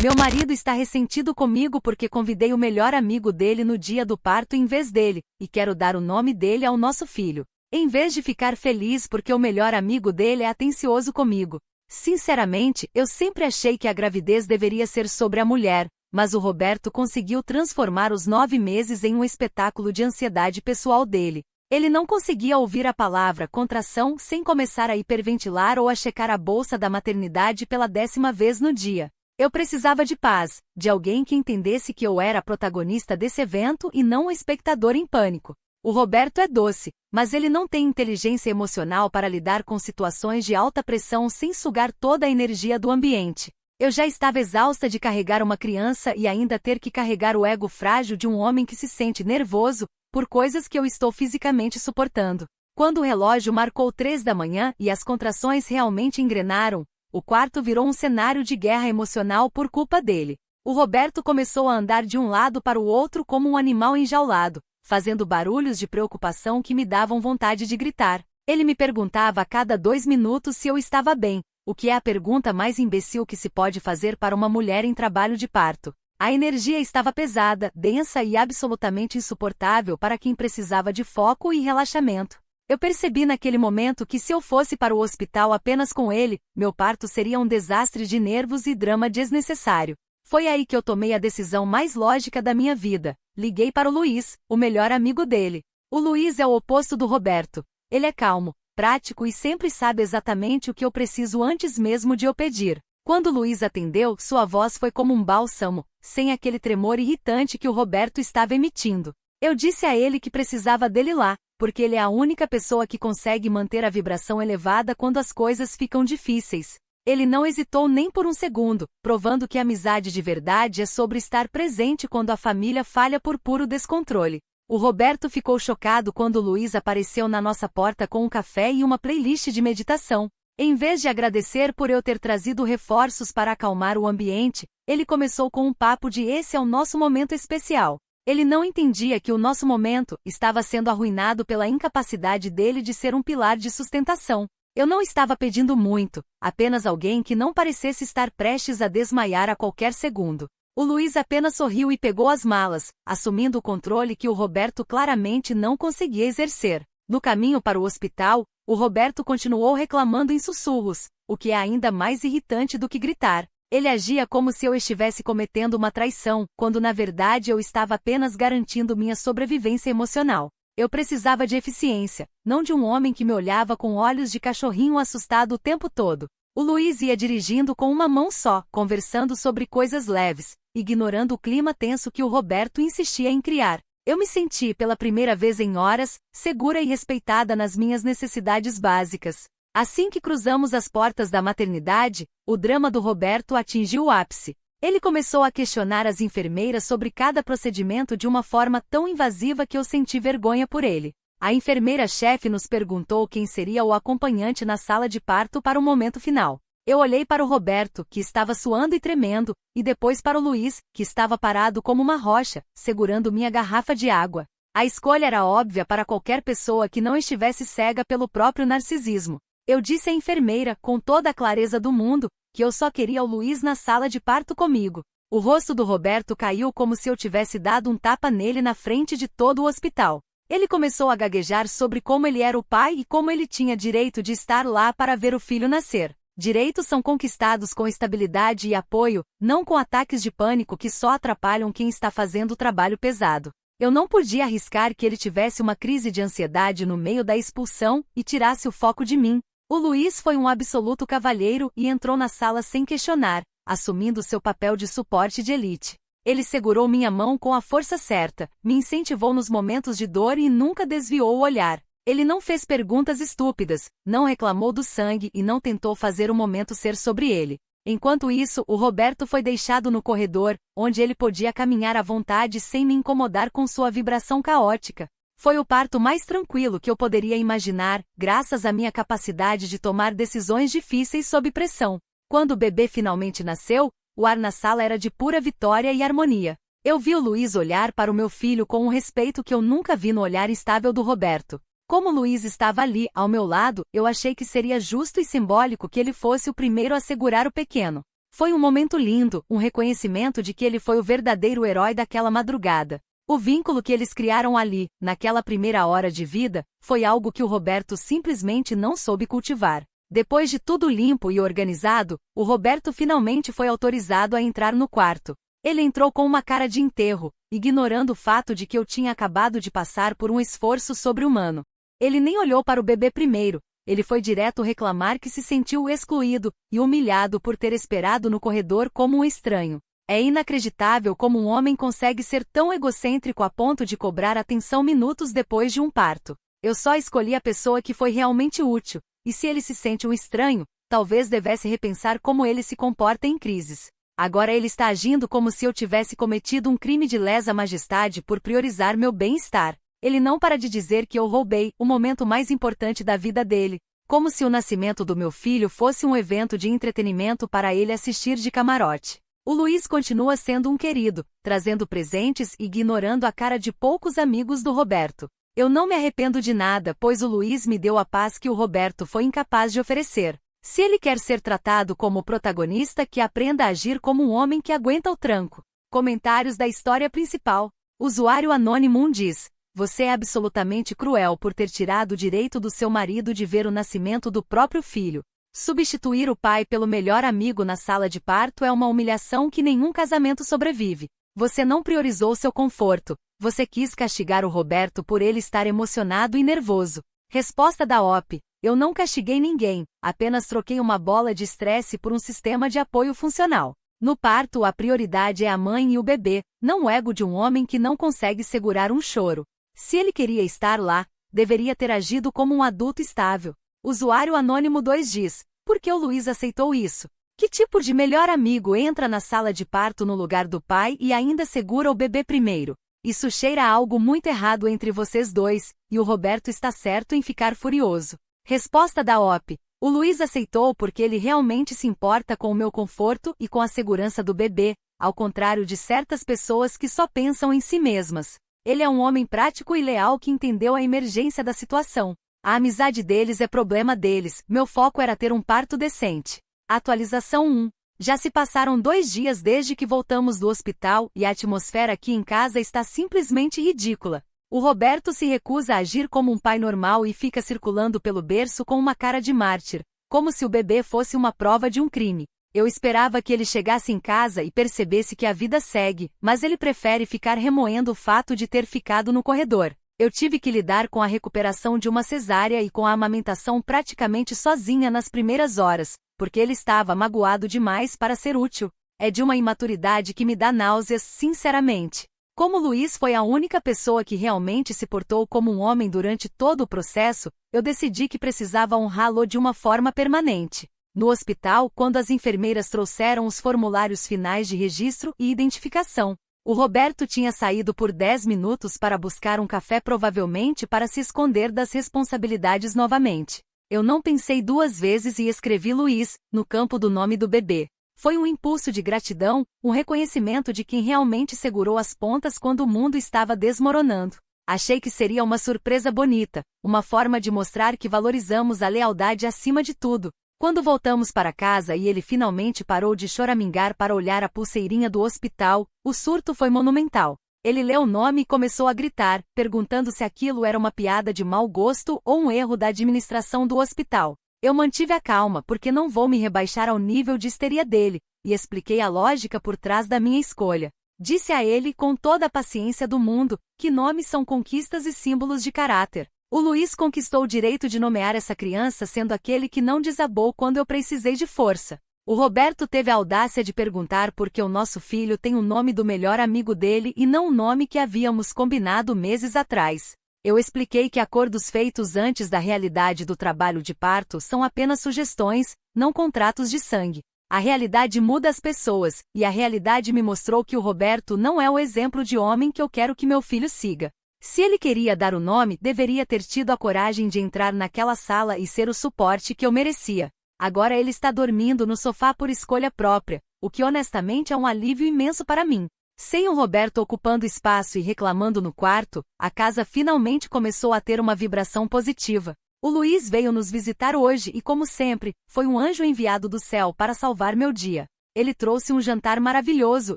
Meu marido está ressentido comigo porque convidei o melhor amigo dele no dia do parto em vez dele, e quero dar o nome dele ao nosso filho. Em vez de ficar feliz porque o melhor amigo dele é atencioso comigo. Sinceramente, eu sempre achei que a gravidez deveria ser sobre a mulher, mas o Roberto conseguiu transformar os 9 meses em um espetáculo de ansiedade pessoal dele. Ele não conseguia ouvir a palavra contração sem começar a hiperventilar ou a checar a bolsa da maternidade pela 10ª vez no dia. Eu precisava de paz, de alguém que entendesse que eu era a protagonista desse evento e não um espectador em pânico. O Roberto é doce, mas ele não tem inteligência emocional para lidar com situações de alta pressão sem sugar toda a energia do ambiente. Eu já estava exausta de carregar uma criança e ainda ter que carregar o ego frágil de um homem que se sente nervoso por coisas que eu estou fisicamente suportando. Quando o relógio marcou 3 da manhã e as contrações realmente engrenaram, o quarto virou um cenário de guerra emocional por culpa dele. O Roberto começou a andar de um lado para o outro como um animal enjaulado, fazendo barulhos de preocupação que me davam vontade de gritar. Ele me perguntava a cada 2 minutos se eu estava bem, o que é a pergunta mais imbecil que se pode fazer para uma mulher em trabalho de parto. A energia estava pesada, densa e absolutamente insuportável para quem precisava de foco e relaxamento. Eu percebi naquele momento que se eu fosse para o hospital apenas com ele, meu parto seria um desastre de nervos e drama desnecessário. Foi aí que eu tomei a decisão mais lógica da minha vida. Liguei para o Luiz, o melhor amigo dele. O Luiz é o oposto do Roberto. Ele é calmo, prático e sempre sabe exatamente o que eu preciso antes mesmo de eu pedir. Quando Luiz atendeu, sua voz foi como um bálsamo, sem aquele tremor irritante que o Roberto estava emitindo. Eu disse a ele que precisava dele lá, porque ele é a única pessoa que consegue manter a vibração elevada quando as coisas ficam difíceis. Ele não hesitou nem por um segundo, provando que a amizade de verdade é sobre estar presente quando a família falha por puro descontrole. O Roberto ficou chocado quando Luiz apareceu na nossa porta com um café e uma playlist de meditação. Em vez de agradecer por eu ter trazido reforços para acalmar o ambiente, ele começou com um papo de esse é o nosso momento especial. Ele não entendia que o nosso momento estava sendo arruinado pela incapacidade dele de ser um pilar de sustentação. Eu não estava pedindo muito, apenas alguém que não parecesse estar prestes a desmaiar a qualquer segundo. O Luiz apenas sorriu e pegou as malas, assumindo o controle que o Roberto claramente não conseguia exercer. No caminho para o hospital, o Roberto continuou reclamando em sussurros, o que é ainda mais irritante do que gritar. Ele agia como se eu estivesse cometendo uma traição, quando na verdade eu estava apenas garantindo minha sobrevivência emocional. Eu precisava de eficiência, não de um homem que me olhava com olhos de cachorrinho assustado o tempo todo. O Luiz ia dirigindo com uma mão só, conversando sobre coisas leves, ignorando o clima tenso que o Roberto insistia em criar. Eu me senti, pela primeira vez em horas, segura e respeitada nas minhas necessidades básicas. Assim que cruzamos as portas da maternidade, o drama do Roberto atingiu o ápice. Ele começou a questionar as enfermeiras sobre cada procedimento de uma forma tão invasiva que eu senti vergonha por ele. A enfermeira-chefe nos perguntou quem seria o acompanhante na sala de parto para o momento final. Eu olhei para o Roberto, que estava suando e tremendo, e depois para o Luiz, que estava parado como uma rocha, segurando minha garrafa de água. A escolha era óbvia para qualquer pessoa que não estivesse cega pelo próprio narcisismo. Eu disse à enfermeira, com toda a clareza do mundo, que eu só queria o Luiz na sala de parto comigo. O rosto do Roberto caiu como se eu tivesse dado um tapa nele na frente de todo o hospital. Ele começou a gaguejar sobre como ele era o pai e como ele tinha direito de estar lá para ver o filho nascer. Direitos são conquistados com estabilidade e apoio, não com ataques de pânico que só atrapalham quem está fazendo o trabalho pesado. Eu não podia arriscar que ele tivesse uma crise de ansiedade no meio da expulsão e tirasse o foco de mim. O Luiz foi um absoluto cavalheiro e entrou na sala sem questionar, assumindo seu papel de suporte de elite. Ele segurou minha mão com a força certa, me incentivou nos momentos de dor e nunca desviou o olhar. Ele não fez perguntas estúpidas, não reclamou do sangue e não tentou fazer o momento ser sobre ele. Enquanto isso, o Roberto foi deixado no corredor, onde ele podia caminhar à vontade sem me incomodar com sua vibração caótica. Foi o parto mais tranquilo que eu poderia imaginar, graças à minha capacidade de tomar decisões difíceis sob pressão. Quando o bebê finalmente nasceu, o ar na sala era de pura vitória e harmonia. Eu vi o Luiz olhar para o meu filho com um respeito que eu nunca vi no olhar instável do Roberto. Como Luiz estava ali, ao meu lado, eu achei que seria justo e simbólico que ele fosse o primeiro a segurar o pequeno. Foi um momento lindo, um reconhecimento de que ele foi o verdadeiro herói daquela madrugada. O vínculo que eles criaram ali, naquela primeira hora de vida, foi algo que o Roberto simplesmente não soube cultivar. Depois de tudo limpo e organizado, o Roberto finalmente foi autorizado a entrar no quarto. Ele entrou com uma cara de enterro, ignorando o fato de que eu tinha acabado de passar por um esforço sobre-humano. Ele nem olhou para o bebê primeiro, ele foi direto reclamar que se sentiu excluído e humilhado por ter esperado no corredor como um estranho. É inacreditável como um homem consegue ser tão egocêntrico a ponto de cobrar atenção minutos depois de um parto. Eu só escolhi a pessoa que foi realmente útil, e se ele se sente um estranho, talvez devesse repensar como ele se comporta em crises. Agora ele está agindo como se eu tivesse cometido um crime de lesa majestade por priorizar meu bem-estar. Ele não para de dizer que eu roubei o momento mais importante da vida dele, como se o nascimento do meu filho fosse um evento de entretenimento para ele assistir de camarote. O Luiz continua sendo um querido, trazendo presentes e ignorando a cara de poucos amigos do Roberto. Eu não me arrependo de nada, pois o Luiz me deu a paz que o Roberto foi incapaz de oferecer. Se ele quer ser tratado como protagonista, que aprenda a agir como um homem que aguenta o tranco. Comentários da história principal. Usuário Anônimo 1 diz: você é absolutamente cruel por ter tirado o direito do seu marido de ver o nascimento do próprio filho. Substituir o pai pelo melhor amigo na sala de parto é uma humilhação que nenhum casamento sobrevive. Você não priorizou seu conforto. Você quis castigar o Roberto por ele estar emocionado e nervoso. Resposta da OP: eu não castiguei ninguém, apenas troquei uma bola de estresse por um sistema de apoio funcional. No parto, a prioridade é a mãe e o bebê, não o ego de um homem que não consegue segurar um choro. Se ele queria estar lá, deveria ter agido como um adulto estável. Usuário Anônimo 2 diz: por que o Luiz aceitou isso? Que tipo de melhor amigo entra na sala de parto no lugar do pai e ainda segura o bebê primeiro? Isso cheira a algo muito errado entre vocês dois, e o Roberto está certo em ficar furioso. Resposta da OP: o Luiz aceitou porque ele realmente se importa com o meu conforto e com a segurança do bebê, ao contrário de certas pessoas que só pensam em si mesmas. Ele é um homem prático e leal que entendeu a emergência da situação. A amizade deles é problema deles, meu foco era ter um parto decente. Atualização 1. Já se passaram 2 dias desde que voltamos do hospital e a atmosfera aqui em casa está simplesmente ridícula. O Roberto se recusa a agir como um pai normal e fica circulando pelo berço com uma cara de mártir, como se o bebê fosse uma prova de um crime. Eu esperava que ele chegasse em casa e percebesse que a vida segue, mas ele prefere ficar remoendo o fato de ter ficado no corredor. Eu tive que lidar com a recuperação de uma cesárea e com a amamentação praticamente sozinha nas primeiras horas, porque ele estava magoado demais para ser útil. É de uma imaturidade que me dá náuseas, sinceramente. Como Luiz foi a única pessoa que realmente se portou como um homem durante todo o processo, eu decidi que precisava honrá-lo de uma forma permanente. No hospital, quando as enfermeiras trouxeram os formulários finais de registro e identificação, o Roberto tinha saído por 10 minutos para buscar um café, provavelmente para se esconder das responsabilidades novamente. Eu não pensei 2 vezes e escrevi Luiz, no campo do nome do bebê. Foi um impulso de gratidão, um reconhecimento de quem realmente segurou as pontas quando o mundo estava desmoronando. Achei que seria uma surpresa bonita, uma forma de mostrar que valorizamos a lealdade acima de tudo. Quando voltamos para casa e ele finalmente parou de choramingar para olhar a pulseirinha do hospital, o surto foi monumental. Ele leu o nome e começou a gritar, perguntando se aquilo era uma piada de mau gosto ou um erro da administração do hospital. Eu mantive a calma porque não vou me rebaixar ao nível de histeria dele, e expliquei a lógica por trás da minha escolha. Disse a ele com toda a paciência do mundo, que nomes são conquistas e símbolos de caráter. O Luiz conquistou o direito de nomear essa criança sendo aquele que não desabou quando eu precisei de força. O Roberto teve a audácia de perguntar por que o nosso filho tem o nome do melhor amigo dele e não o nome que havíamos combinado meses atrás. Eu expliquei que acordos feitos antes da realidade do trabalho de parto são apenas sugestões, não contratos de sangue. A realidade muda as pessoas, e a realidade me mostrou que o Roberto não é o exemplo de homem que eu quero que meu filho siga. Se ele queria dar o nome, deveria ter tido a coragem de entrar naquela sala e ser o suporte que eu merecia. Agora ele está dormindo no sofá por escolha própria, o que honestamente é um alívio imenso para mim. Sem o Roberto ocupando espaço e reclamando no quarto, a casa finalmente começou a ter uma vibração positiva. O Luiz veio nos visitar hoje e, como sempre, foi um anjo enviado do céu para salvar meu dia. Ele trouxe um jantar maravilhoso,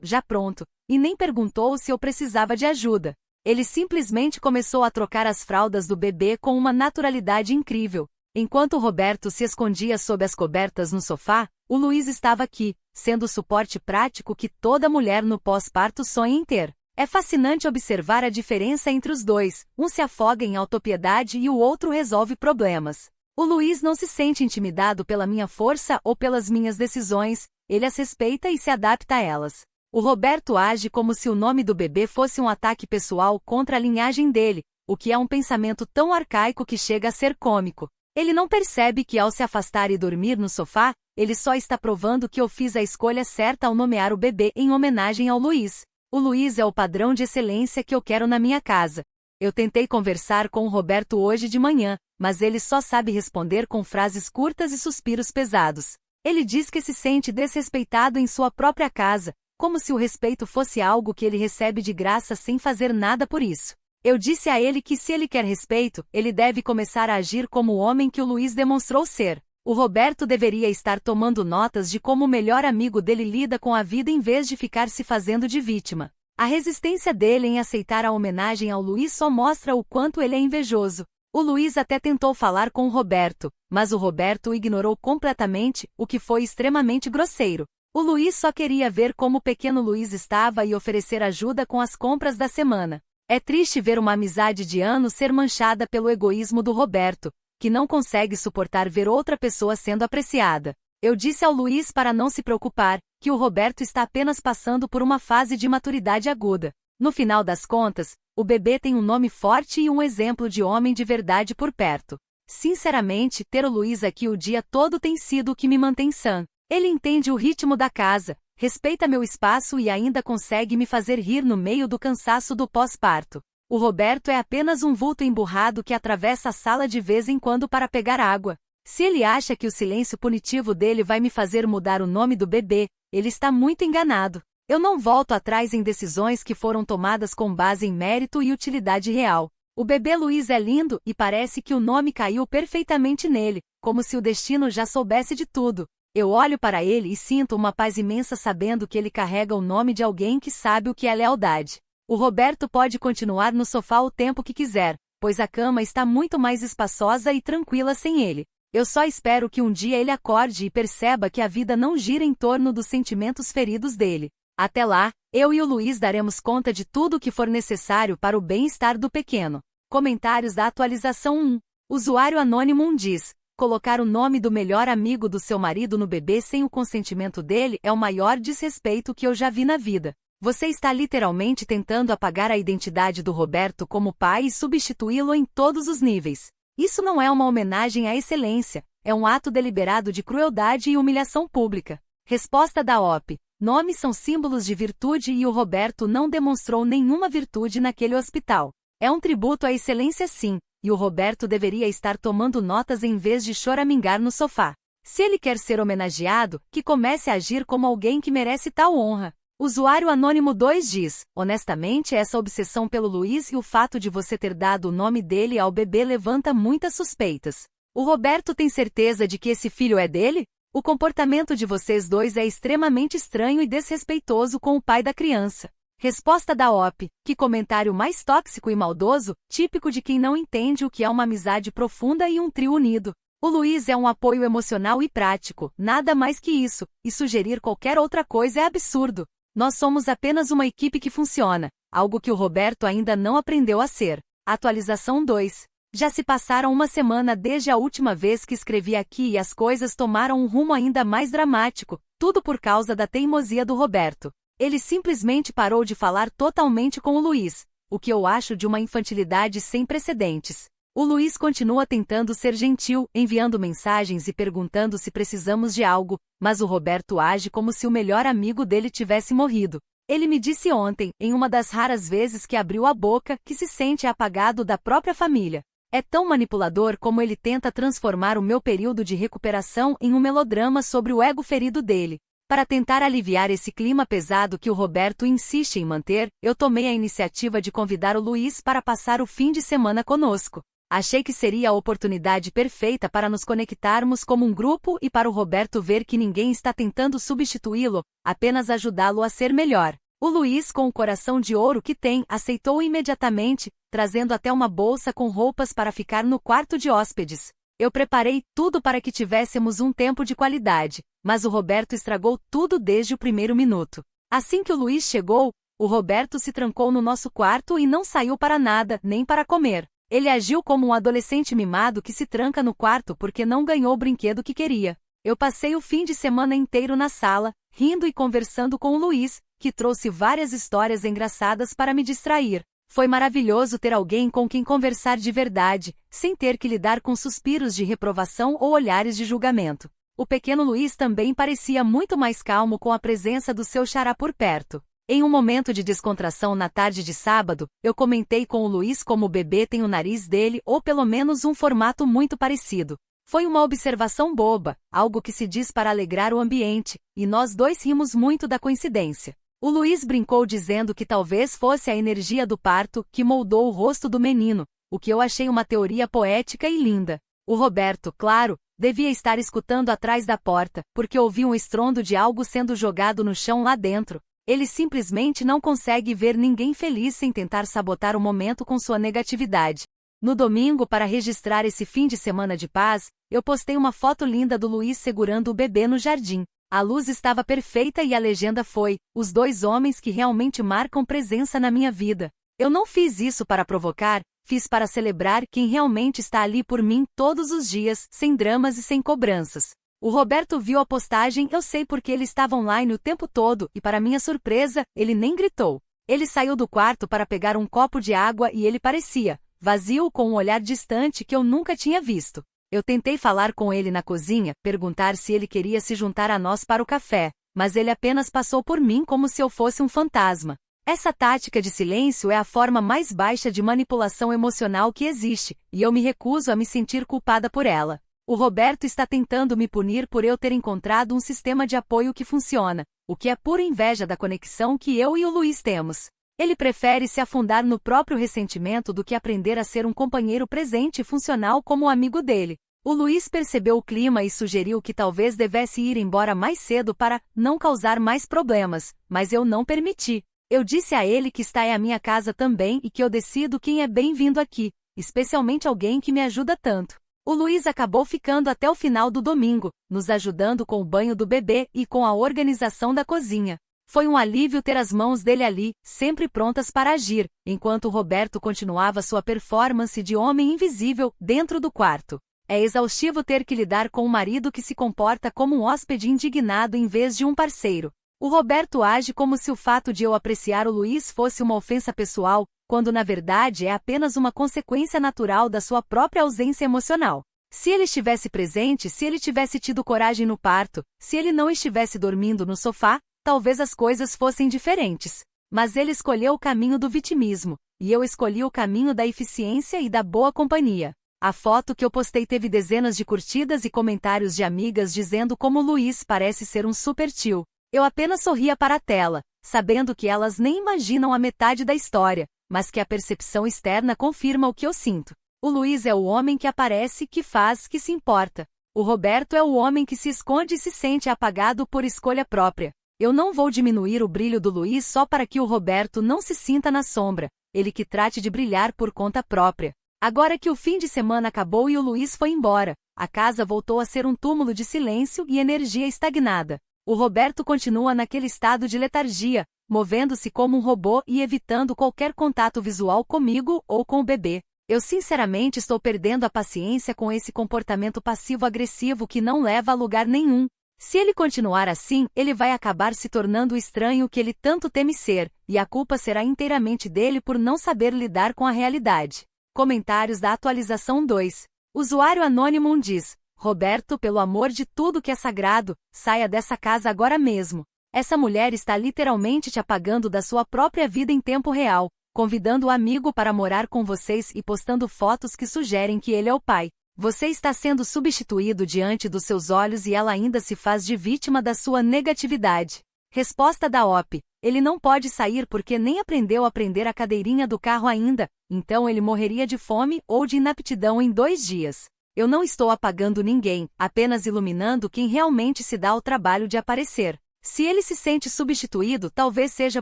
já pronto, e nem perguntou se eu precisava de ajuda. Ele simplesmente começou a trocar as fraldas do bebê com uma naturalidade incrível. Enquanto Roberto se escondia sob as cobertas no sofá, o Luiz estava aqui, sendo o suporte prático que toda mulher no pós-parto sonha em ter. É fascinante observar a diferença entre os dois, um se afoga em autopiedade e o outro resolve problemas. O Luiz não se sente intimidado pela minha força ou pelas minhas decisões, ele as respeita e se adapta a elas. O Roberto age como se o nome do bebê fosse um ataque pessoal contra a linhagem dele, o que é um pensamento tão arcaico que chega a ser cômico. Ele não percebe que ao se afastar e dormir no sofá, ele só está provando que eu fiz a escolha certa ao nomear o bebê em homenagem ao Luiz. O Luiz é o padrão de excelência que eu quero na minha casa. Eu tentei conversar com o Roberto hoje de manhã, mas ele só sabe responder com frases curtas e suspiros pesados. Ele diz que se sente desrespeitado em sua própria casa, como se o respeito fosse algo que ele recebe de graça sem fazer nada por isso. Eu disse a ele que se ele quer respeito, ele deve começar a agir como o homem que o Luiz demonstrou ser. O Roberto deveria estar tomando notas de como o melhor amigo dele lida com a vida em vez de ficar se fazendo de vítima. A resistência dele em aceitar a homenagem ao Luiz só mostra o quanto ele é invejoso. O Luiz até tentou falar com o Roberto, mas o Roberto o ignorou completamente, o que foi extremamente grosseiro. O Luiz só queria ver como o pequeno Luiz estava e oferecer ajuda com as compras da semana. É triste ver uma amizade de anos ser manchada pelo egoísmo do Roberto, que não consegue suportar ver outra pessoa sendo apreciada. Eu disse ao Luiz para não se preocupar, que o Roberto está apenas passando por uma fase de maturidade aguda. No final das contas, o bebê tem um nome forte e um exemplo de homem de verdade por perto. Sinceramente, ter o Luiz aqui o dia todo tem sido o que me mantém sã. Ele entende o ritmo da casa, respeita meu espaço e ainda consegue me fazer rir no meio do cansaço do pós-parto. O Roberto é apenas um vulto emburrado que atravessa a sala de vez em quando para pegar água. Se ele acha que o silêncio punitivo dele vai me fazer mudar o nome do bebê, ele está muito enganado. Eu não volto atrás em decisões que foram tomadas com base em mérito e utilidade real. O bebê Luiz é lindo e parece que o nome caiu perfeitamente nele, como se o destino já soubesse de tudo. Eu olho para ele e sinto uma paz imensa sabendo que ele carrega o nome de alguém que sabe o que é lealdade. O Roberto pode continuar no sofá o tempo que quiser, pois a cama está muito mais espaçosa e tranquila sem ele. Eu só espero que um dia ele acorde e perceba que a vida não gira em torno dos sentimentos feridos dele. Até lá, eu e o Luiz daremos conta de tudo o que for necessário para o bem-estar do pequeno. Comentários da atualização 1. Usuário Anônimo 1 diz: colocar o nome do melhor amigo do seu marido no bebê sem o consentimento dele é o maior desrespeito que eu já vi na vida. Você está literalmente tentando apagar a identidade do Roberto como pai e substituí-lo em todos os níveis. Isso não é uma homenagem à excelência, é um ato deliberado de crueldade e humilhação pública. Resposta da OP. Nomes são símbolos de virtude e o Roberto não demonstrou nenhuma virtude naquele hospital. É um tributo à excelência sim, e o Roberto deveria estar tomando notas em vez de choramingar no sofá. Se ele quer ser homenageado, que comece a agir como alguém que merece tal honra. Usuário Anônimo 2 diz: honestamente, essa obsessão pelo Luiz e o fato de você ter dado o nome dele ao bebê levanta muitas suspeitas. O Roberto tem certeza de que esse filho é dele? O comportamento de vocês dois é extremamente estranho e desrespeitoso com o pai da criança. Resposta da OP. Que comentário mais tóxico e maldoso, típico de quem não entende o que é uma amizade profunda e um trio unido. O Luiz é um apoio emocional e prático, nada mais que isso, e sugerir qualquer outra coisa é absurdo. Nós somos apenas uma equipe que funciona, algo que o Roberto ainda não aprendeu a ser. Atualização 2. Já se passaram uma semana desde a última vez que escrevi aqui e as coisas tomaram um rumo ainda mais dramático, tudo por causa da teimosia do Roberto. Ele simplesmente parou de falar totalmente com o Luiz, o que eu acho de uma infantilidade sem precedentes. O Luiz continua tentando ser gentil, enviando mensagens e perguntando se precisamos de algo, mas o Roberto age como se o melhor amigo dele tivesse morrido. Ele me disse ontem, em uma das raras vezes que abriu a boca, que se sente apagado da própria família. É tão manipulador como ele tenta transformar o meu período de recuperação em um melodrama sobre o ego ferido dele. Para tentar aliviar esse clima pesado que o Roberto insiste em manter, eu tomei a iniciativa de convidar o Luiz para passar o fim de semana conosco. Achei que seria a oportunidade perfeita para nos conectarmos como um grupo e para o Roberto ver que ninguém está tentando substituí-lo, apenas ajudá-lo a ser melhor. O Luiz, com o coração de ouro que tem, aceitou imediatamente, trazendo até uma bolsa com roupas para ficar no quarto de hóspedes. Eu preparei tudo para que tivéssemos um tempo de qualidade, mas o Roberto estragou tudo desde o primeiro minuto. Assim que o Luiz chegou, o Roberto se trancou no nosso quarto e não saiu para nada, nem para comer. Ele agiu como um adolescente mimado que se tranca no quarto porque não ganhou o brinquedo que queria. Eu passei o fim de semana inteiro na sala, rindo e conversando com o Luiz, que trouxe várias histórias engraçadas para me distrair. Foi maravilhoso ter alguém com quem conversar de verdade, sem ter que lidar com suspiros de reprovação ou olhares de julgamento. O pequeno Luiz também parecia muito mais calmo com a presença do seu xará por perto. Em um momento de descontração na tarde de sábado, eu comentei com o Luiz como o bebê tem o nariz dele ou pelo menos um formato muito parecido. Foi uma observação boba, algo que se diz para alegrar o ambiente, e nós dois rimos muito da coincidência. O Luiz brincou dizendo que talvez fosse a energia do parto que moldou o rosto do menino, o que eu achei uma teoria poética e linda. O Roberto, claro, devia estar escutando atrás da porta, porque ouvi um estrondo de algo sendo jogado no chão lá dentro. Ele simplesmente não consegue ver ninguém feliz sem tentar sabotar o momento com sua negatividade. No domingo, para registrar esse fim de semana de paz, eu postei uma foto linda do Luiz segurando o bebê no jardim. A luz estava perfeita e a legenda foi: os dois homens que realmente marcam presença na minha vida. Eu não fiz isso para provocar, fiz para celebrar quem realmente está ali por mim todos os dias, sem dramas e sem cobranças. O Roberto viu a postagem, eu sei porque ele estava online o tempo todo, e para minha surpresa, ele nem gritou. Ele saiu do quarto para pegar um copo de água e ele parecia vazio, com um olhar distante que eu nunca tinha visto. Eu tentei falar com ele na cozinha, perguntar se ele queria se juntar a nós para o café, mas ele apenas passou por mim como se eu fosse um fantasma. Essa tática de silêncio é a forma mais baixa de manipulação emocional que existe, e eu me recuso a me sentir culpada por ela. O Roberto está tentando me punir por eu ter encontrado um sistema de apoio que funciona, o que é pura inveja da conexão que eu e o Luiz temos. Ele prefere se afundar no próprio ressentimento do que aprender a ser um companheiro presente e funcional como o amigo dele. O Luiz percebeu o clima e sugeriu que talvez devesse ir embora mais cedo para não causar mais problemas, mas eu não permiti. Eu disse a ele que esta é a minha casa também e que eu decido quem é bem-vindo aqui, especialmente alguém que me ajuda tanto. O Luiz acabou ficando até o final do domingo, nos ajudando com o banho do bebê e com a organização da cozinha. Foi um alívio ter as mãos dele ali, sempre prontas para agir, enquanto Roberto continuava sua performance de homem invisível dentro do quarto. É exaustivo ter que lidar com um marido que se comporta como um hóspede indignado em vez de um parceiro. O Roberto age como se o fato de eu apreciar o Luiz fosse uma ofensa pessoal, quando na verdade é apenas uma consequência natural da sua própria ausência emocional. Se ele estivesse presente, se ele tivesse tido coragem no parto, se ele não estivesse dormindo no sofá, talvez as coisas fossem diferentes. Mas ele escolheu o caminho do vitimismo, e eu escolhi o caminho da eficiência e da boa companhia. A foto que eu postei teve dezenas de curtidas e comentários de amigas dizendo como o Luiz parece ser um super tio. Eu apenas sorria para a tela, sabendo que elas nem imaginam a metade da história, mas que a percepção externa confirma o que eu sinto. O Luiz é o homem que aparece, que faz, que se importa. O Roberto é o homem que se esconde e se sente apagado por escolha própria. Eu não vou diminuir o brilho do Luiz só para que o Roberto não se sinta na sombra, ele que trate de brilhar por conta própria. Agora que o fim de semana acabou e o Luiz foi embora, a casa voltou a ser um túmulo de silêncio e energia estagnada. O Roberto continua naquele estado de letargia, movendo-se como um robô e evitando qualquer contato visual comigo ou com o bebê. Eu sinceramente estou perdendo a paciência com esse comportamento passivo-agressivo que não leva a lugar nenhum. Se ele continuar assim, ele vai acabar se tornando o estranho que ele tanto teme ser, e a culpa será inteiramente dele por não saber lidar com a realidade. Comentários da atualização 2. Usuário Anônimo diz: Roberto, pelo amor de tudo que é sagrado, saia dessa casa agora mesmo. Essa mulher está literalmente te apagando da sua própria vida em tempo real, convidando o amigo para morar com vocês e postando fotos que sugerem que ele é o pai. Você está sendo substituído diante dos seus olhos e ela ainda se faz de vítima da sua negatividade. Resposta da OP. Ele não pode sair porque nem aprendeu a prender a cadeirinha do carro ainda, então ele morreria de fome ou de inaptidão em 2 dias. Eu não estou apagando ninguém, apenas iluminando quem realmente se dá ao trabalho de aparecer. Se ele se sente substituído, talvez seja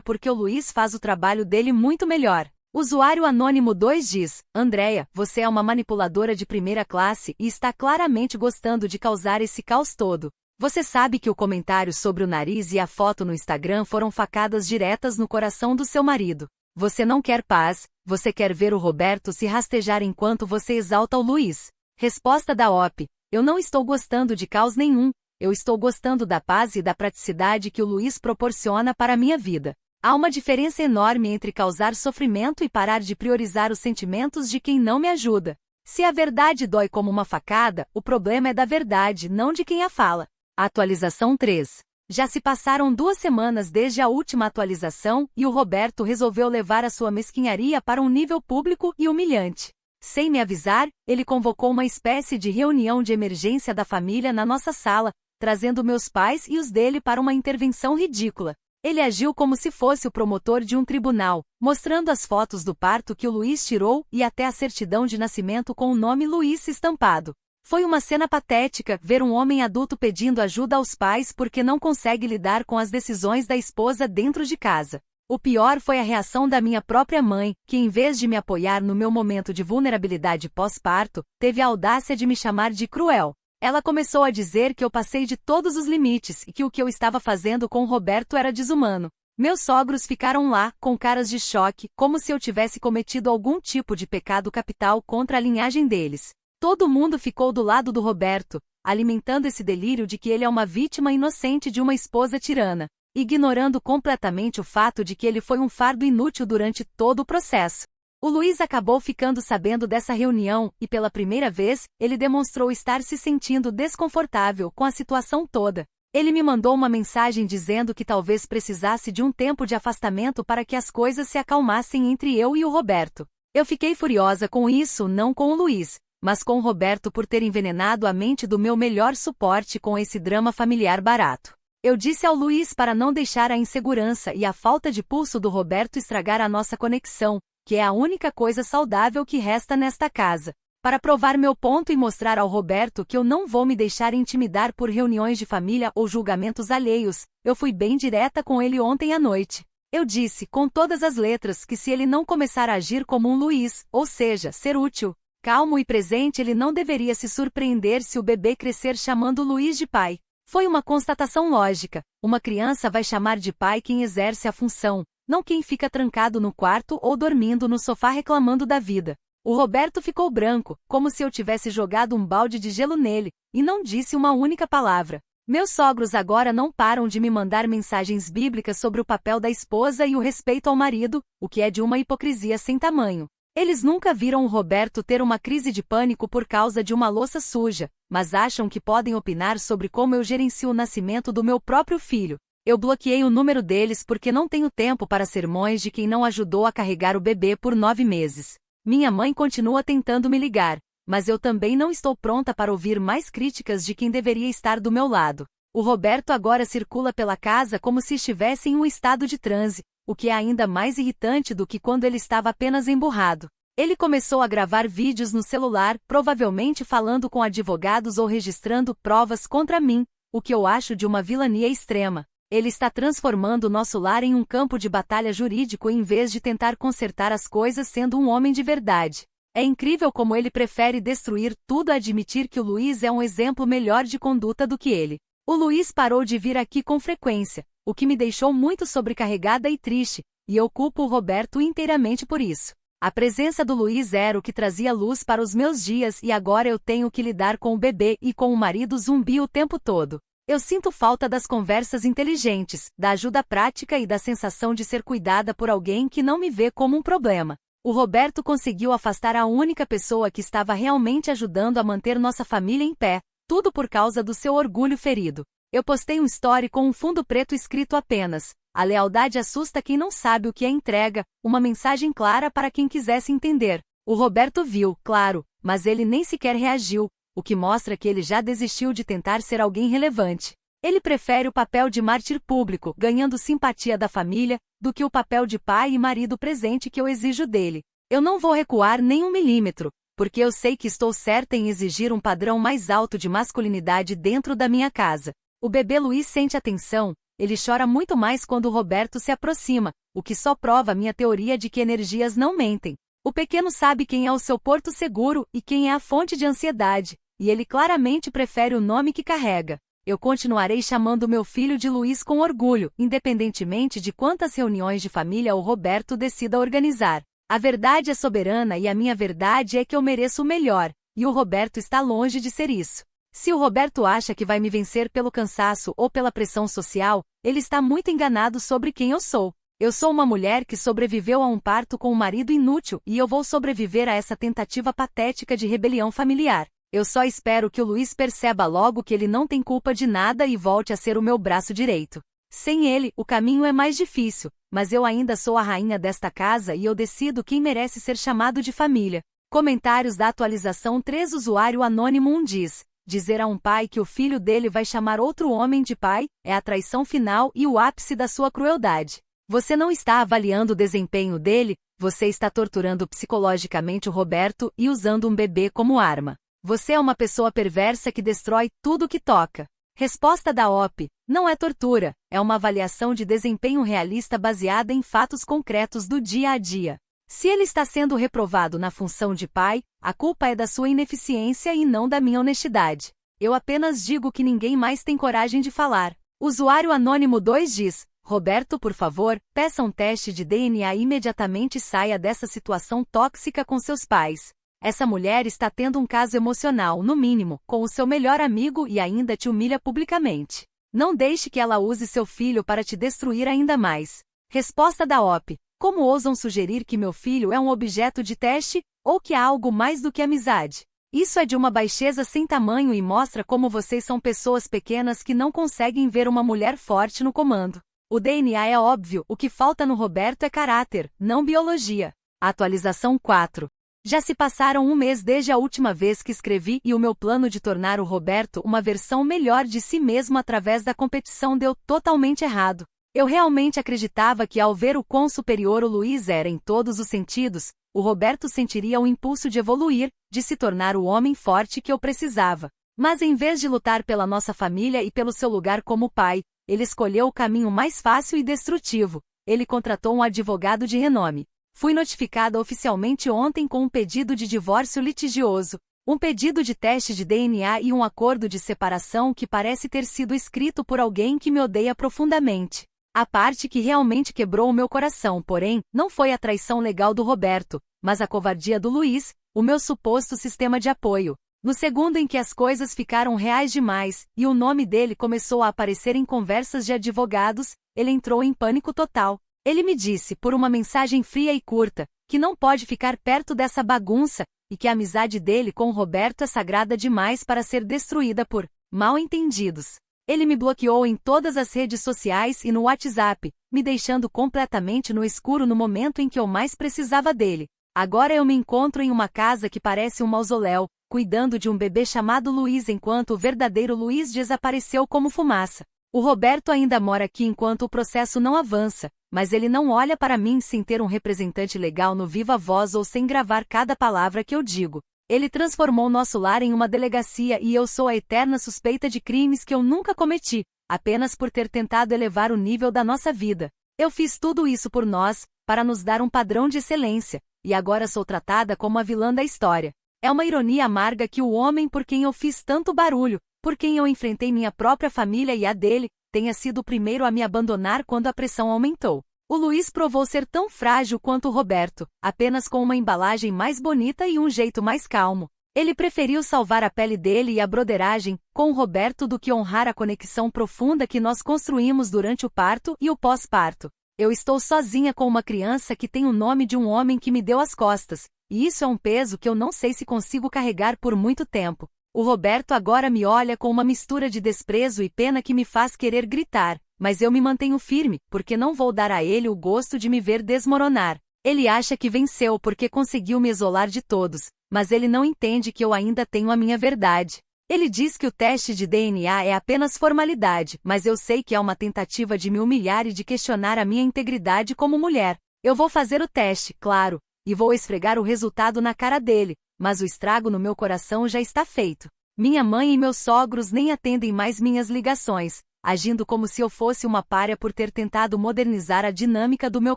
porque o Luiz faz o trabalho dele muito melhor. Usuário Anônimo 2 diz: Andréia, você é uma manipuladora de primeira classe e está claramente gostando de causar esse caos todo. Você sabe que o comentário sobre o nariz e a foto no Instagram foram facadas diretas no coração do seu marido. Você não quer paz, você quer ver o Roberto se rastejar enquanto você exalta o Luiz. Resposta da OP: eu não estou gostando de caos nenhum, eu estou gostando da paz e da praticidade que o Luiz proporciona para a minha vida. Há uma diferença enorme entre causar sofrimento e parar de priorizar os sentimentos de quem não me ajuda. Se a verdade dói como uma facada, o problema é da verdade, não de quem a fala. Atualização 3. Já se passaram 2 semanas desde a última atualização e o Roberto resolveu levar a sua mesquinharia para um nível público e humilhante. Sem me avisar, ele convocou uma espécie de reunião de emergência da família na nossa sala, trazendo meus pais e os dele para uma intervenção ridícula. Ele agiu como se fosse o promotor de um tribunal, mostrando as fotos do parto que o Luiz tirou e até a certidão de nascimento com o nome Luiz estampado. Foi uma cena patética ver um homem adulto pedindo ajuda aos pais porque não consegue lidar com as decisões da esposa dentro de casa. O pior foi a reação da minha própria mãe, que em vez de me apoiar no meu momento de vulnerabilidade pós-parto, teve a audácia de me chamar de cruel. Ela começou a dizer que eu passei de todos os limites e que o que eu estava fazendo com o Roberto era desumano. Meus sogros ficaram lá, com caras de choque, como se eu tivesse cometido algum tipo de pecado capital contra a linhagem deles. Todo mundo ficou do lado do Roberto, alimentando esse delírio de que ele é uma vítima inocente de uma esposa tirana, ignorando completamente o fato de que ele foi um fardo inútil durante todo o processo. O Luiz acabou ficando sabendo dessa reunião e, pela primeira vez, ele demonstrou estar se sentindo desconfortável com a situação toda. Ele me mandou uma mensagem dizendo que talvez precisasse de um tempo de afastamento para que as coisas se acalmassem entre eu e o Roberto. Eu fiquei furiosa com isso, não com o Luiz, mas com o Roberto por ter envenenado a mente do meu melhor suporte com esse drama familiar barato. Eu disse ao Luiz para não deixar a insegurança e a falta de pulso do Roberto estragar a nossa conexão, que é a única coisa saudável que resta nesta casa. Para provar meu ponto e mostrar ao Roberto que eu não vou me deixar intimidar por reuniões de família ou julgamentos alheios, eu fui bem direta com ele ontem à noite. Eu disse, com todas as letras, que se ele não começar a agir como um Luiz, ou seja, ser útil, calmo e presente, ele não deveria se surpreender se o bebê crescer chamando Luiz de pai. Foi uma constatação lógica. Uma criança vai chamar de pai quem exerce a função, não quem fica trancado no quarto ou dormindo no sofá reclamando da vida. O Roberto ficou branco, como se eu tivesse jogado um balde de gelo nele, e não disse uma única palavra. Meus sogros agora não param de me mandar mensagens bíblicas sobre o papel da esposa e o respeito ao marido, o que é de uma hipocrisia sem tamanho. Eles nunca viram o Roberto ter uma crise de pânico por causa de uma louça suja, mas acham que podem opinar sobre como eu gerencio o nascimento do meu próprio filho. Eu bloqueei o número deles porque não tenho tempo para sermões de quem não ajudou a carregar o bebê por 9 meses. Minha mãe continua tentando me ligar, mas eu também não estou pronta para ouvir mais críticas de quem deveria estar do meu lado. O Roberto agora circula pela casa como se estivesse em um estado de transe, o que é ainda mais irritante do que quando ele estava apenas emburrado. Ele começou a gravar vídeos no celular, provavelmente falando com advogados ou registrando provas contra mim, o que eu acho de uma vilania extrema. Ele está transformando nosso lar em um campo de batalha jurídico em vez de tentar consertar as coisas sendo um homem de verdade. É incrível como ele prefere destruir tudo a admitir que o Luiz é um exemplo melhor de conduta do que ele. O Luiz parou de vir aqui com frequência, o que me deixou muito sobrecarregada e triste, e eu culpo o Roberto inteiramente por isso. A presença do Luiz era o que trazia luz para os meus dias e agora eu tenho que lidar com o bebê e com o marido zumbi o tempo todo. Eu sinto falta das conversas inteligentes, da ajuda prática e da sensação de ser cuidada por alguém que não me vê como um problema. O Roberto conseguiu afastar a única pessoa que estava realmente ajudando a manter nossa família em pé, tudo por causa do seu orgulho ferido. Eu postei um story com um fundo preto escrito apenas: "A lealdade assusta quem não sabe o que é entrega", uma mensagem clara para quem quisesse entender. O Roberto viu, claro, mas ele nem sequer reagiu, o que mostra que ele já desistiu de tentar ser alguém relevante. Ele prefere o papel de mártir público, ganhando simpatia da família, do que o papel de pai e marido presente que eu exijo dele. Eu não vou recuar nem 1 milímetro, porque eu sei que estou certa em exigir um padrão mais alto de masculinidade dentro da minha casa. O bebê Luiz sente atenção, ele chora muito mais quando o Roberto se aproxima, o que só prova minha teoria de que energias não mentem. O pequeno sabe quem é o seu porto seguro e quem é a fonte de ansiedade, e ele claramente prefere o nome que carrega. Eu continuarei chamando meu filho de Luiz com orgulho, independentemente de quantas reuniões de família o Roberto decida organizar. A verdade é soberana e a minha verdade é que eu mereço o melhor, e o Roberto está longe de ser isso. Se o Roberto acha que vai me vencer pelo cansaço ou pela pressão social, ele está muito enganado sobre quem eu sou. Eu sou uma mulher que sobreviveu a um parto com um marido inútil e eu vou sobreviver a essa tentativa patética de rebelião familiar. Eu só espero que o Luiz perceba logo que ele não tem culpa de nada e volte a ser o meu braço direito. Sem ele, o caminho é mais difícil, mas eu ainda sou a rainha desta casa e eu decido quem merece ser chamado de família. Comentários da atualização 3. Usuário anônimo 1 diz: dizer a um pai que o filho dele vai chamar outro homem de pai é a traição final e o ápice da sua crueldade. Você não está avaliando o desempenho dele, você está torturando psicologicamente o Roberto e usando um bebê como arma. Você é uma pessoa perversa que destrói tudo que toca. Resposta da OP: não é tortura, é uma avaliação de desempenho realista baseada em fatos concretos do dia a dia. Se ele está sendo reprovado na função de pai, a culpa é da sua ineficiência e não da minha honestidade. Eu apenas digo que ninguém mais tem coragem de falar. Usuário anônimo 2 diz: Roberto, por favor, peça um teste de DNA e imediatamente saia dessa situação tóxica com seus pais. Essa mulher está tendo um caso emocional, no mínimo, com o seu melhor amigo e ainda te humilha publicamente. Não deixe que ela use seu filho para te destruir ainda mais. Resposta da OP: como ousam sugerir que meu filho é um objeto de teste, ou que há algo mais do que amizade? Isso é de uma baixeza sem tamanho e mostra como vocês são pessoas pequenas que não conseguem ver uma mulher forte no comando. O DNA é óbvio, o que falta no Roberto é caráter, não biologia. Atualização 4. Já se passaram 1 mês desde a última vez que escrevi e o meu plano de tornar o Roberto uma versão melhor de si mesmo através da competição deu totalmente errado. Eu realmente acreditava que ao ver o quão superior o Luiz era em todos os sentidos, o Roberto sentiria o impulso de evoluir, de se tornar o homem forte que eu precisava. Mas em vez de lutar pela nossa família e pelo seu lugar como pai, ele escolheu o caminho mais fácil e destrutivo. Ele contratou um advogado de renome. Fui notificada oficialmente ontem com um pedido de divórcio litigioso, um pedido de teste de DNA e um acordo de separação que parece ter sido escrito por alguém que me odeia profundamente. A parte que realmente quebrou o meu coração, porém, não foi a traição legal do Roberto, mas a covardia do Luiz, o meu suposto sistema de apoio. No segundo em que as coisas ficaram reais demais, e o nome dele começou a aparecer em conversas de advogados, ele entrou em pânico total. Ele me disse, por uma mensagem fria e curta, que não pode ficar perto dessa bagunça, e que a amizade dele com o Roberto é sagrada demais para ser destruída por mal-entendidos. Ele me bloqueou em todas as redes sociais e no WhatsApp, me deixando completamente no escuro no momento em que eu mais precisava dele. Agora eu me encontro em uma casa que parece um mausoléu, cuidando de um bebê chamado Luiz enquanto o verdadeiro Luiz desapareceu como fumaça. O Roberto ainda mora aqui enquanto o processo não avança, mas ele não olha para mim sem ter um representante legal no Viva Voz ou sem gravar cada palavra que eu digo. Ele transformou nosso lar em uma delegacia e eu sou a eterna suspeita de crimes que eu nunca cometi, apenas por ter tentado elevar o nível da nossa vida. Eu fiz tudo isso por nós, para nos dar um padrão de excelência, e agora sou tratada como a vilã da história. É uma ironia amarga que o homem por quem eu fiz tanto barulho, por quem eu enfrentei minha própria família e a dele, tenha sido o primeiro a me abandonar quando a pressão aumentou. O Luiz provou ser tão frágil quanto o Roberto, apenas com uma embalagem mais bonita e um jeito mais calmo. Ele preferiu salvar a pele dele e a broderagem, com o Roberto, do que honrar a conexão profunda que nós construímos durante o parto e o pós-parto. Eu estou sozinha com uma criança que tem o nome de um homem que me deu as costas, e isso é um peso que eu não sei se consigo carregar por muito tempo. O Roberto agora me olha com uma mistura de desprezo e pena que me faz querer gritar, mas eu me mantenho firme, porque não vou dar a ele o gosto de me ver desmoronar. Ele acha que venceu porque conseguiu me isolar de todos, mas ele não entende que eu ainda tenho a minha verdade. Ele diz que o teste de DNA é apenas formalidade, mas eu sei que é uma tentativa de me humilhar e de questionar a minha integridade como mulher. Eu vou fazer o teste, claro, e vou esfregar o resultado na cara dele, mas o estrago no meu coração já está feito. Minha mãe e meus sogros nem atendem mais minhas ligações, agindo como se eu fosse uma pária por ter tentado modernizar a dinâmica do meu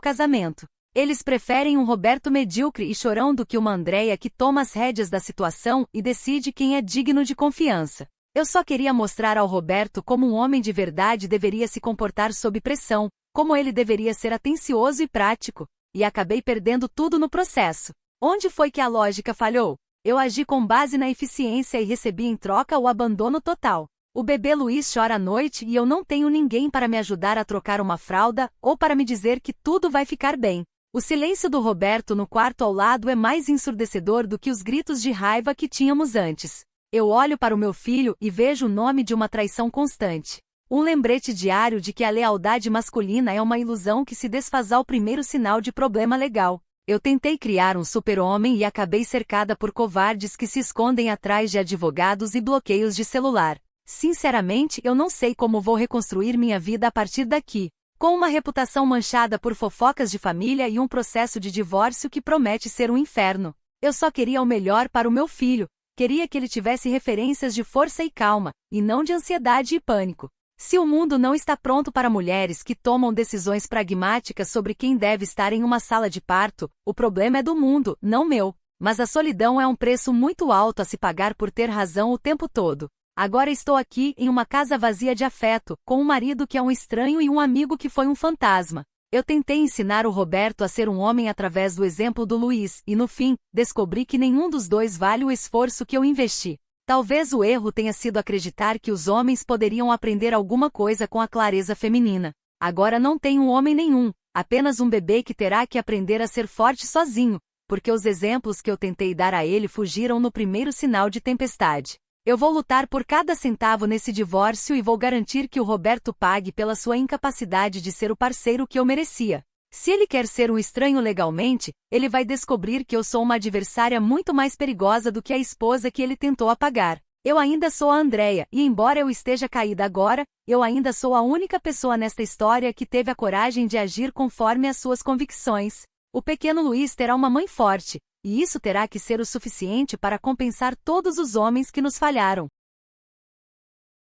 casamento. Eles preferem um Roberto medíocre e chorão do que uma Andréia que toma as rédeas da situação e decide quem é digno de confiança. Eu só queria mostrar ao Roberto como um homem de verdade deveria se comportar sob pressão, como ele deveria ser atencioso e prático, e acabei perdendo tudo no processo. Onde foi que a lógica falhou? Eu agi com base na eficiência e recebi em troca o abandono total. O bebê Luiz chora à noite e eu não tenho ninguém para me ajudar a trocar uma fralda ou para me dizer que tudo vai ficar bem. O silêncio do Roberto no quarto ao lado é mais ensurdecedor do que os gritos de raiva que tínhamos antes. Eu olho para o meu filho e vejo o nome de uma traição constante. Um lembrete diário de que a lealdade masculina é uma ilusão que se desfaz ao primeiro sinal de problema legal. Eu tentei criar um super-homem e acabei cercada por covardes que se escondem atrás de advogados e bloqueios de celular. Sinceramente, eu não sei como vou reconstruir minha vida a partir daqui. Com uma reputação manchada por fofocas de família e um processo de divórcio que promete ser um inferno. Eu só queria o melhor para o meu filho. Queria que ele tivesse referências de força e calma, e não de ansiedade e pânico. Se o mundo não está pronto para mulheres que tomam decisões pragmáticas sobre quem deve estar em uma sala de parto, o problema é do mundo, não meu. Mas a solidão é um preço muito alto a se pagar por ter razão o tempo todo. Agora estou aqui, em uma casa vazia de afeto, com um marido que é um estranho e um amigo que foi um fantasma. Eu tentei ensinar o Roberto a ser um homem através do exemplo do Luiz, e no fim, descobri que nenhum dos dois vale o esforço que eu investi. Talvez o erro tenha sido acreditar que os homens poderiam aprender alguma coisa com a clareza feminina. Agora não tenho homem nenhum, apenas um bebê que terá que aprender a ser forte sozinho, porque os exemplos que eu tentei dar a ele fugiram no primeiro sinal de tempestade. Eu vou lutar por cada centavo nesse divórcio e vou garantir que o Roberto pague pela sua incapacidade de ser o parceiro que eu merecia. Se ele quer ser um estranho legalmente, ele vai descobrir que eu sou uma adversária muito mais perigosa do que a esposa que ele tentou apagar. Eu ainda sou a Andréia, e embora eu esteja caída agora, eu ainda sou a única pessoa nesta história que teve a coragem de agir conforme as suas convicções. O pequeno Luiz terá uma mãe forte, e isso terá que ser o suficiente para compensar todos os homens que nos falharam.